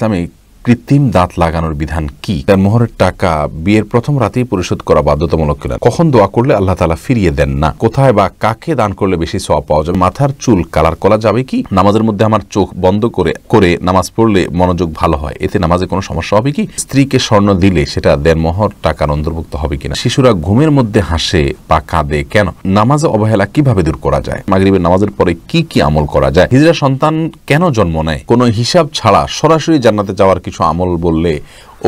ইসলামে কৃত্রিম দাঁত লাগানোর বিধান কি? তার মোহরের টাকা বিয়ের প্রথম রাতেই পরিশোধ করা বাধ্যতামূলক কিনা? কখন দোয়া করলে আল্লাহ তাআলা ফিরিয়ে দেন না? কোথায় বা কাকে দান করলে বেশি সওয়াব পাওয়া যাবে? মাথার চুল কালার করা যাবে কি? নামাজের মধ্যে আমার চোখ বন্ধ করে নামাজ পড়লে মনোযোগ ভালো হয়, এতে নামাজে কোনো সমস্যা হবে কি? স্ত্রীকে স্বর্ণ দিলে সেটা দেনমোহর টাকার অন্তর্ভুক্ত হবে কিনা? শিশুরা ঘুমের মধ্যে হাসে বা কাঁদে কেন? নামাজে অবহেলা কিভাবে দূর করা যায়? মাগরিবের নামাজের পরে কি কি আমল করা যায়? হিজড়া সন্তান কেন জন্ম নেয়? কোনো হিসাব ছাড়া সরাসরি জান্নাতে যাওয়ার কিছু আমল বললে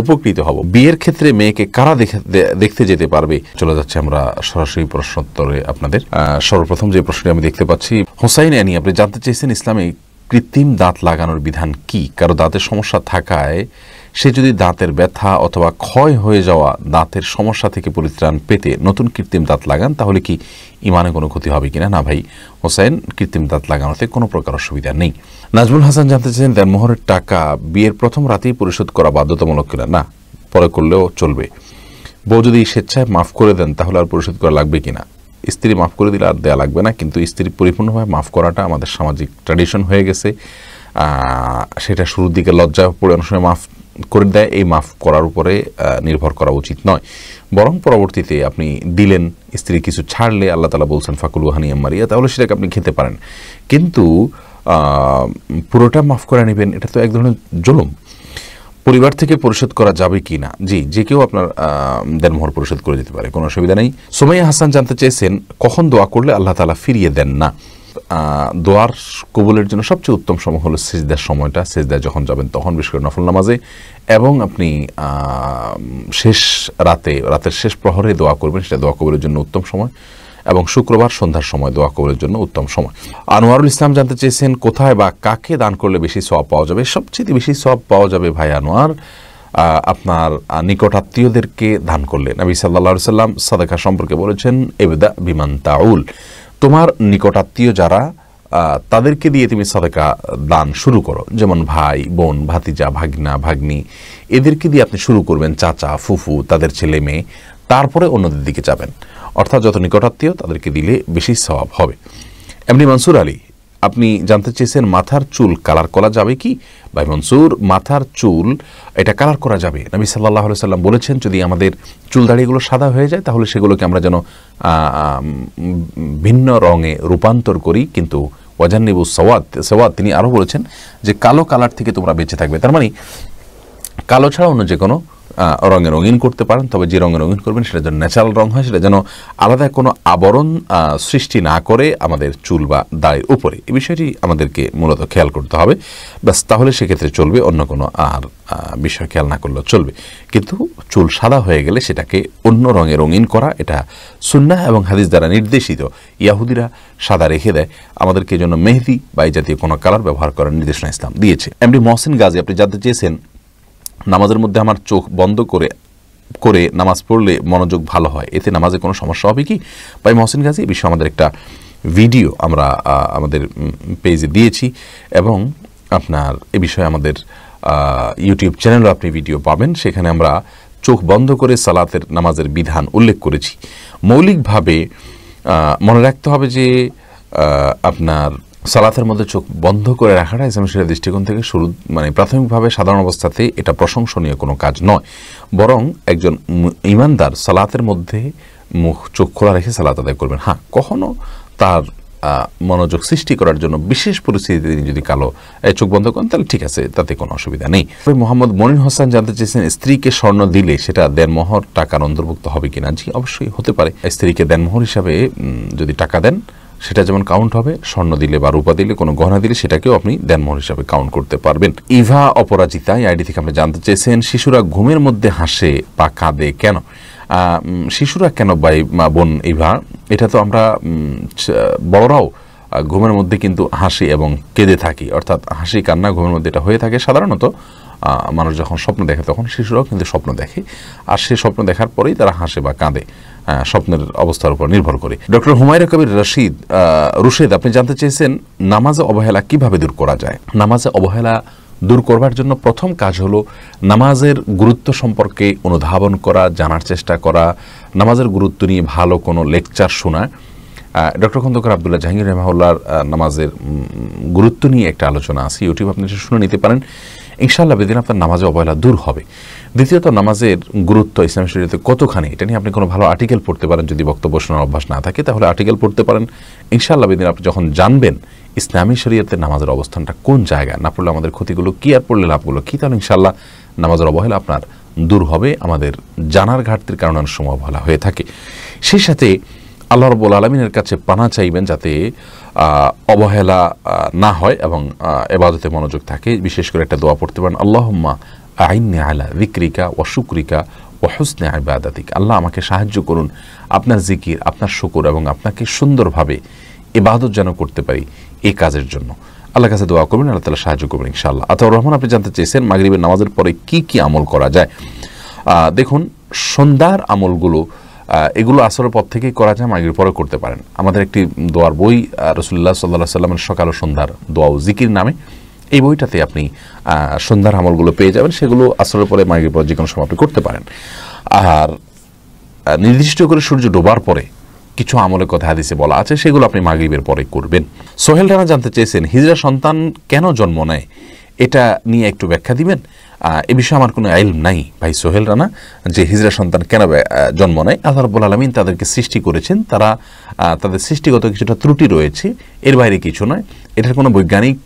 উপকৃত হব। বিয়ের ক্ষেত্রে মেয়েকে কারা দেখতে যেতে পারবে? চলে যাচ্ছে আমরা সরাসরি প্রশ্নোত্তরে আপনাদের। সর্বপ্রথম যে প্রশ্নটি আমি দেখতে পাচ্ছি, হোসাইন আনি আপনি জানতে চেয়েছেন ইসলামে কৃত্রিম দাঁত লাগানোর বিধান কি? কারো দাঁতের সমস্যা থাকায় সে যদি দাঁতের ব্যথা অথবা ক্ষয় হয়ে যাওয়া দাঁতের সমস্যা থেকে পরিত্রাণ পেতে নতুন কৃত্রিম দাঁত লাগান, তাহলে কি ইমানে কোনো ক্ষতি হবে কিনা? না ভাই হোসেন, কৃত্রিম দাঁত লাগানোতে কোনো প্রকার অসুবিধা নেই। নাজমুল হাসান জানতে চেয়েছেন দেনমোহরের টাকা বিয়ের প্রথম রাতেই পরিশোধ করা বাধ্যতামূলক কিনা? না, পরে করলেও চলবে। বউ যদি স্বেচ্ছায় মাফ করে দেন তাহলে আর পরিশোধ করা লাগবে কিনা? স্ত্রী মাফ করে দিলে আর দেয়া লাগবে না, কিন্তু স্ত্রী পরিপূর্ণভাবে মাফ করাটা আমাদের সামাজিক ট্র্যাডিশন হয়ে গেছে। সেটা শুরুর দিকে লজ্জা পড়ে অনেক সময় মাফ করে দেয়, এই মাফ করার উপরে নির্ভর করা উচিত নয়। বরং পরবর্তীতে আপনি দিলেন, স্ত্রী কিছু ছাড়লে আল্লাহ তাআলা বলছেন ফাকুলু হানিয়াম মারিয়া, তাহলে সেটাকে আপনি খেতে পারেন, কিন্তু পুরোটা মাফ করে নেবেন এটা তো এক ধরনের জুলুম। পরিবার থেকে পরিশোধ করা যাবে কি না? জি, যে কেউ আপনার দেনমোহর পরিশোধ করে দিতে পারে, কোনো অসুবিধা নেই। সুমাইয়া হাসান জানতে চেয়েছেন কখন দোয়া করলে আল্লাহ তাআলা ফিরিয়ে দেন না? দোয়ার কবুলের জন্য সবচেয়ে উত্তম সময় হলো সিজদার সময়টা। সিজদায় যখন যাবেন তখন, বিশেষ করে নফল নামাজে, এবং আপনি শেষ রাতের শেষ প্রহরে দোয়া করবেন, সেটা দোয়া কবুলের জন্য উত্তম সময়, এবং শুক্রবার সন্ধ্যার সময় দোয়া কবুলের জন্য উত্তম সময়। আনোয়ারুল ইসলাম জানতে চেয়েছেন কোথায় বা কাকে দান করলে বেশি সওয়াব পাওয়া যাবে? সবচেয়ে বেশি সওয়াব পাওয়া যাবে ভাই আনোয়ার আপনার নিকটাত্মীয়দেরকে দান করলে। নবী সাল্লাল্লাহু আলাইহি সাল্লাম সাদাকা সম্পর্কে বলেছেন ইবদা বিমান তাউল, তোমার নিকটাত্মীয় যারা তাদেরকে দিয়ে তুমি সাদাকা দান শুরু করো, যেমন ভাই বোন, ভাতিজা, ভাগনা, ভাগ্নি, এদেরকে দিয়ে আপনি শুরু করবেন, চাচা, ফুফু, তাদের ছেলে মেয়ে, তারপরে অন্যদের দিকে যাবেন। অর্থাৎ যত নিকটাত্মীয় তাদেরকে দিলে বেশি সওয়াব হবে। এমনি মনসুর আলী আপনি জানতে চেয়েছেন মাথার চুল কালার করা যাবে কি? ভাই মনসুর, মাথার চুল এটা কালার করা যাবে। নবী সাল্লাল্লাহু আলাইহি সাল্লাম বলেছেন যদি আমাদের চুল দাড়িগুলো সাদা হয়ে যায় তাহলে সেগুলোকে আমরা যেন ভিন্ন রঙে রূপান্তর করি, কিন্তু ওয়াজান্নিবু সাওয়াদ তিনি আরও বলেছেন যে কালো কালার থেকে তোমরা বেঁচে থাকবে। তার মানে কালো ছাড়া অন্য যে কোনো রঙে রঙিন করতে পারেন, তবে যে রঙে রঙিন করবেন সেটা যেন ন্যাচারাল রং হয়, সেটা যেন আলাদা কোনো আবরণ সৃষ্টি না করে আমাদের চুল বা দাড়ির উপরে। এই বিষয়টি আমাদেরকে মূলত খেয়াল করতে হবে, ব্যাস, তাহলে সেক্ষেত্রে চলবে, অন্য কোনো আর বিষয় খেয়াল না করলেও চলবে। কিন্তু চুল সাদা হয়ে গেলে সেটাকে অন্য রঙে রঙিন করা, এটা সুন্নাহ এবং হাদিস দ্বারা নির্দেশিত। ইয়াহুদিরা সাদা রেখে দেয়, আমাদেরকে জন্য মেহেদি বা এই জাতীয় কোনো কালার ব্যবহার করার নির্দেশনা ইসলাম দিয়েছে। এমডি মহসিন গাজী আপনি জানতে চেয়েছেন নামাজের মধ্যে আমার চোখ বন্ধ করে নামাজ পড়লে মনোযোগ ভালো হয়, এতে নামাজে কোনো সমস্যা হবে কি? ভাই মহসিন গাজী, এই বিষয়ে আমাদের একটা ভিডিও আমরা আমাদের পেজে দিয়েছি, এবং আপনার এ বিষয়ে আমাদের ইউটিউব চ্যানেলও আপনি ভিডিও পাবেন। সেখানে আমরা চোখ বন্ধ করে সালাতের নামাজের বিধান উল্লেখ করেছি। মৌলিকভাবে মনে রাখতে হবে যে আপনার সালাতের মধ্যে চোখ বন্ধ করে রাখাটা ইসলামের শরীয়তের দৃষ্টিকোণ থেকে প্রাথমিকভাবে সাধারণ অবস্থাতে এটা প্রশংসনীয় কোনো কাজ নয়, বরং একজন ইমানদার সালাতের মধ্যে চোখ খোলা রেখে সালাত আদায় করবেন। হ্যাঁ, কখনো তার মনোযোগ সৃষ্টি করার জন্য বিশেষ পরিস্থিতিতে তিনি যদি চোখ বন্ধ করেন তাহলে ঠিক আছে, তাতে কোনো অসুবিধা নেই। মোহাম্মদ মনির হোসেন জানতে চেয়েছেন স্ত্রীকে স্বর্ণ দিলে সেটা দেনমোহর টাকার অন্তর্ভুক্ত হবে কিনা? জি, অবশ্যই হতে পারে। স্ত্রীকে দেনমোহর হিসাবে যদি টাকা দেন সেটা যেমন কাউন্ট হবে, স্বর্ণ দিলে বা রূপা দিলে, কোনো গহনা দিলে সেটাকেও আপনি দেনমোহর হিসাবে কাউন্ট করতে পারবেন। ইভা অপরাজিতা এই আইডি থেকে আপনি জানতে চেয়েছেন শিশুরা ঘুমের মধ্যে হাসে বা কাঁদে কেন? শিশুরা কেন ভাই বোন ইভা, এটা তো আমরা বড়রাও ঘুমের মধ্যে কিন্তু হাসি এবং কেঁদে থাকি, অর্থাৎ হাসি কান্না ঘুমের মধ্যে এটা হয়ে থাকে। সাধারণত মানুষ যখন স্বপ্ন দেখে তখন শিশুরাও কিন্তু স্বপ্ন দেখে, আর সেই স্বপ্ন দেখার পরেই তারা হাসে বা কাঁদে, স্বপ্নের অবস্থার উপর নির্ভর করে। ডক্টর হুমায়রা কবির রুশেদ আপনি জানতে চেয়েছেন নামাজে অবহেলা কিভাবে দূর করা যায়? নামাজে অবহেলা দূর করবার জন্য প্রথম কাজ হলো নামাজের গুরুত্ব সম্পর্কে অনুধাবন করা, জানার চেষ্টা করা, নামাজের গুরুত্ব নিয়ে ভালো কোনো লেকচার শোনা। ডক্টর খন্দকার আব্দুল্লাহ জাহাঙ্গীর রাহিমাহুল্লাহর নামাজের গুরুত্ব নিয়ে একটা আলোচনা আছে, ইউটিউব আপনি শুনে নিতে পারেন। ইনশাআল্লাহ বেদিন আপনার নামাজে অবহেলা দূর হবে। দ্বিতীয়ত, নামাজের গুরুত্ব ইসলামী শরীয়তে কতখানি, এটা নিয়ে আপনি কোনো ভালো আর্টিকেল পড়তে পারেন। যদি বক্তব্য শোনার অভ্যাস না থাকে তাহলে আর্টিকেল পড়তে পারেন। ইনশাআল্লাহ বেদিন আপনি যখন জানবেন ইসলামী শরীয়তে নামাজের অবস্থানটা কোন জায়গায়, না পড়লে আমাদের ক্ষতিগুলো কী আর পড়লে লাভগুলো কী, তাহলে ইনশাআল্লাহ নামাজের অবহেলা আপনার দূর হবে। আমাদের জানার ঘাটতির কারণে অনেক সময় অবহেলা হয়ে থাকে। সেই সাথে আল্লাহ রাব্বুল আলামিনের কাছে পানা চাইবেন যাতে অবহেলা না হয় এবং ইবাদতে মনোযোগ থাকে। বিশেষ করে একটা দোয়া পড়তে পারেন, আল্লাহুম্মা আইন্নি আলা যিকরিকা ওয়া শুকরিকা ওয়া হুসনি ইবাদাতিক। আল্লাহ আমাকে সাহায্য করুন আপনার জিকির, আপনার শুকর এবং আপনাকে সুন্দরভাবে ইবাদত যেন করতে পারি এই কাজের জন্য। আল্লাহর কাছে দোয়া করবেন, আল্লাহ তাআলা সাহায্য করবেন ইনশাআল্লাহ। আতাউর রহমান, আপনি জানতে চেয়েছেন মাগরিবের নামাজের পরে কি কি আমল করা যায়। দেখুন, সন্ধ্যার আমলগুলো এগুলো আসরের পর থেকেই করা যায়, মাগরিবের পরে করতে পারেন। আমাদের একটি দোয়ার বই রাসূলুল্লাহ সাল্লাল্লাহু আলাইহি ওয়াসাল্লামের সকাল ও সন্ধ্যার দোয়া ও জিকির নামে, এই বইটাতে আপনি সন্ধ্যার আমলগুলো পেয়ে যাবেন। সেগুলো আসরের পরে মাগরিবের পরে যে কোনো সময় আপনি করতে পারেন। আর নির্দিষ্ট করে সূর্য ডোবার পরে কিছু আমলের কথা হাদিসে বলা আছে, সেগুলো আপনি মাগরিবের পরে করবেন। সোহেল রানা জানতে চেয়েছেন হিজড়া সন্তান কেন জন্ম নেয়, এটা নিয়ে একটু ব্যাখ্যা দিবেন। এ বিষয়ে আমার কোনো ইলম নাই ভাই সোহেল রানা, যে হিজড়া সন্তান কেন জন্ম নেয়। আল্লাহ রাব্বুল আলামিন তাদেরকে সৃষ্টি করেছেন, তারা তাদের সৃষ্টিগত কিছুটা ত্রুটি রয়েছে, এর বাইরে কিছু নয়। এটার কোনো বৈজ্ঞানিক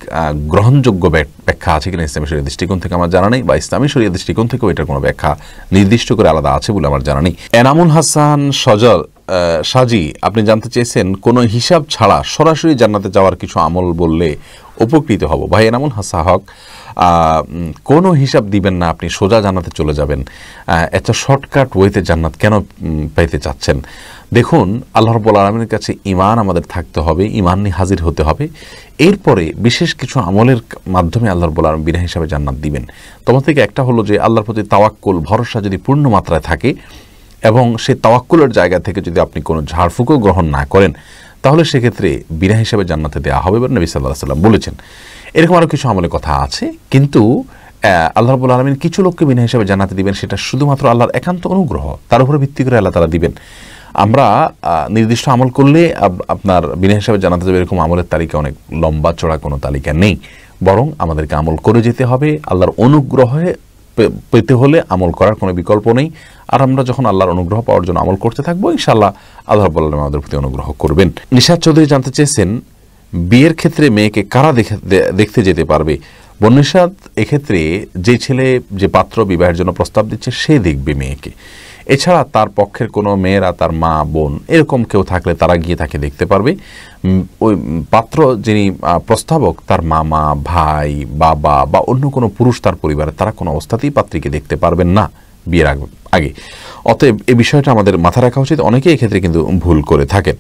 গ্রহণযোগ্য ব্যাখ্যা আছে কিনা ইসলামী শরীয়তের দৃষ্টিকোণ থেকে আমার জানা নেই, বা ইসলামী শরীয়তের দৃষ্টিকোণ থেকেও এটার কোনো ব্যাখ্যা নির্দিষ্ট করে আলাদা আছে বলে আমার জানা নেই। এনামুল হাসান সজল সাজি, আপনি জানতে চেয়েছেন কোনো হিসাব ছাড়া সরাসরি জান্নাতে যাওয়ার কিছু আমল বললে উপকৃত হব। ভাই এনামুল হাসান হক, কোনো হিসাব দিবেন না, আপনি সোজা জান্নাতে চলে যাবেন। এত শর্টকাট ওয়েতে জান্নাত কেন পেতে চাচ্ছেন? দেখুন, আল্লাহ রাব্বুল আলামিনের কাছে ঈমান আমাদের থাকতে হবে, ঈমান নিয়ে হাজির হতে হবে। এরপরে বিশেষ কিছু আমলের মাধ্যমে আল্লাহ রাব্বুল আলামিন বিনা হিসাবে জান্নাত দিবেন। তোমার থেকে একটা হলো যে আল্লাহর প্রতি তাওয়াক্কুল, ভরসা যদি পূর্ণ মাত্রায় থাকে এবং সেই তাওয়াক্কুলের জায়গা থেকে যদি আপনি কোনো ঝাড়ফুঁকও গ্রহণ না করেন, তাহলে সেক্ষেত্রে বিনা হিসাবে জান্নাতে দেওয়া হবে বলে নবী সাল্লাল্লাহু আলাইহি ওয়াসাল্লাম বলেছেন। এরকম আরও কিছু আমলের কথা আছে, কিন্তু আল্লাহ রাব্বুল আলামিন কিছু লোককে বিনা হিসাবে জান্নাতে দিবেন, সেটা শুধুমাত্র আল্লাহর একান্ত অনুগ্রহ, তার উপরে ভিত্তি করে আল্লাহ তাআলা দিবেন। আমরা নির্দিষ্ট আমল করলে আপনার বিনা হিসাবে জান্নাতে যাবে এরকম আমলের তালিকা অনেক লম্বা চড়া কোনো তালিকা নেই, বরং আমাদেরকে আমল করে যেতে হবে। আল্লাহর অনুগ্রহে পেতে হলে আমল করার কোনো বিকল্প নেই। আর আমরা যখন আল্লাহর অনুগ্রহ পাওয়ার জন্য আমল করতে থাকবো, ইনশাআল্লাহ আল্লাহ রাব্বুল আলামিন আমাদের প্রতি অনুগ্রহ করবেন। নিশাত চৌধুরী জানতে চেয়েছেন বিয়ের ক্ষেত্রে মেয়েকে কারা দেখতে যেতে পারবে। বন্যসাদ, এক্ষেত্রে যে ছেলে যে পাত্র বিবাহের জন্য প্রস্তাব দিচ্ছে সে দেখবে মেয়েকে। এছাড়া তার পক্ষের কোনো মেয়েরা, তার মা বোন এরকম কেউ থাকলে তারা গিয়ে তাকে দেখতে পারবে। ওই পাত্র যিনি প্রস্তাবক, তার মামা, ভাই, বাবা বা অন্য কোনো পুরুষ তার পরিবারে, তারা কোনো অবস্থাতেই পাত্রীকে দেখতে পারবেন না বিয়ের আগে। অতএব এই বিষয়টা আমাদের মাথা রাখা উচিত। অনেকেই এক্ষেত্রে কিন্তু ভুল করে থাকেন।